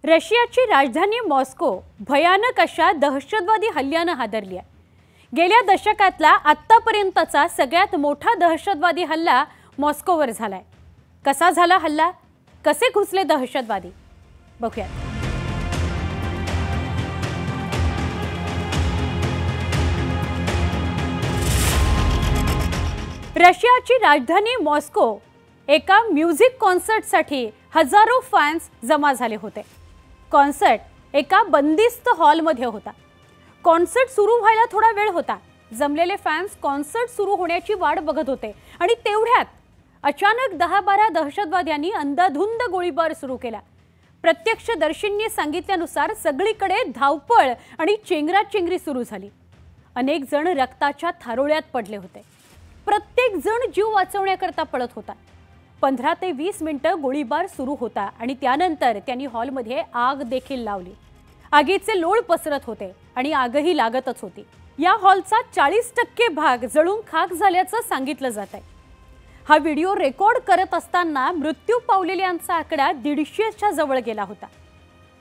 रशियाची राजधानी मॉस्को भयानक अशा दहशतवादी हल्ल्याने हादरली आहे। गेल्या दशकातला आत्तापर्यंतचा सगळ्यात मोठा दहशतवादी हल्ला मॉस्कोवर झालाय। कसा झाला हल्ला, कसे घुसले दहशतवादी, बघूया। रशियाची राजधानी मॉस्को एका म्युझिक कॉन्सर्टसाठी हजारो फॅन्स जमा झाले होते। कॉन्सर्ट एका बंदिस्त हॉलमध्ये होता। कॉन्सर्ट सुरू व्हायला थोडा वेळ होता। जमलेले फॅन्स कॉन्सर्ट सुरू होण्याची वाट बघत होते आणि तेवढ्यात अचानक 10-12 दहशतवाद्यांनी अंधाधुंद गोळीबार सुरू केला। प्रत्यक्षदर्शींनी सांगितल्यानुसार सगळीकडे धावपळ आणि चेंगराचेंगरी सुरू झाली। अनेक जण रक्ताच्या थारोळ्यात पडले होते। प्रत्येक जण जीव वाचवण्याकरता पळत होता। 15 ते 20 मिनिटं गोळीबार सुरू होता आणि त्यानंतर त्यांनी हॉलमध्ये आग देखील लावली। आगीचे लोळ पसरत होते आणि आगही लागतच होती। या हॉलचा 40% भाग जळून खाक झाल्याचं सांगितलं जात आहे। हा व्हिडिओ रेकॉर्ड करत असताना मृत्यू पावलेल्यांचा आकडा 150च्या जवळ गेला होता।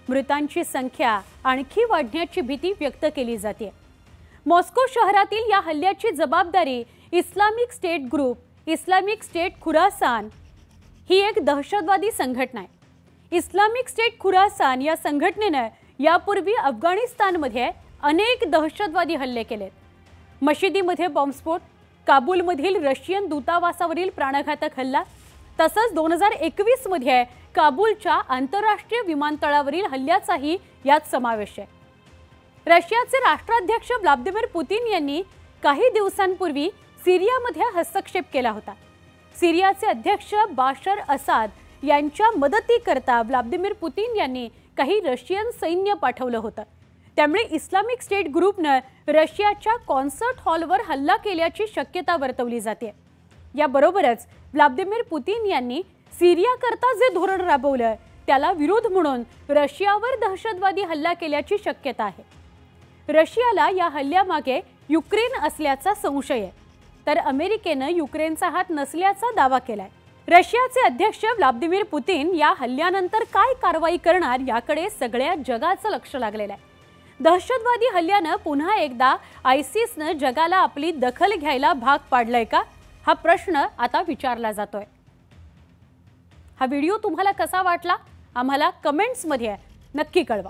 मृतांची संख्या आणखी वाढण्याची भीती व्यक्त केली जाते। मॉस्को शहरातील या हल्ल्याची जबाबदारी Islamic State group, Islamic State Khorasan ही एक दहशतवादी संघटना आहे। इस्लामिक स्टेट खुरासान या संघटनेने यापूर्वी अफगाणिस्तानमध्ये अनेक दहशतवादी हल्ले केलेत। मशिदीमध्ये बॉम्बस्फोट, काबूलमधील रशियन दूतावासावरील प्राणघातक हल्ला, तसंच 2021 मध्ये काबूलच्या आंतरराष्ट्रीय विमानतळावरील हल्ल्याचाही यात समावेश आहे। रशियाचे राष्ट्राध्यक्ष व्लादिमीर पुतिन यांनी काही दिवसांपूर्वी सिरियामध्ये हस्तक्षेप केला होता। सिरियाचे अध्यक्ष बाशर असाद यांच्या मदतीकरता व्लादिमीर पुतिन यांनी काही रशियन सैन्य पाठवलं होतं। त्यामुळे इस्लामिक स्टेट ग्रुपने रशियाच्या कॉन्सर्ट हॉलवर हल्ला केल्याची शक्यता वर्तवली जाते। याबरोबरच व्लादिमीर पुतिन यांनी सिरियाकरता जे धोरण राबवलं त्याला विरोध म्हणून रशियावर दहशतवादी हल्ला केल्याची शक्यता आहे। रशियाला या हल्ल्यामागे युक्रेन असल्याचा संशय आहे, तर अमेरिकेने युक्रेनचा हात नसल्याचा दावा केलाय। रशियाचे अध्यक्ष व्लादिमीर पुतिन या हल्ल्यानंतर काय कारवाई करणार याकडे सगळ्या जगाचं लक्ष लागलेलं आहे। दहशतवादी हल्ल्याने पुन्हा एकदा आयसिसने जगाला आपली दखल घ्यायला भाग पाडलंय का, हा प्रश्न आता विचारला जातोय। हा व्हिडिओ तुम्हाला कसा वाटला आम्हाला कमेंट्समध्ये नक्की कळवा।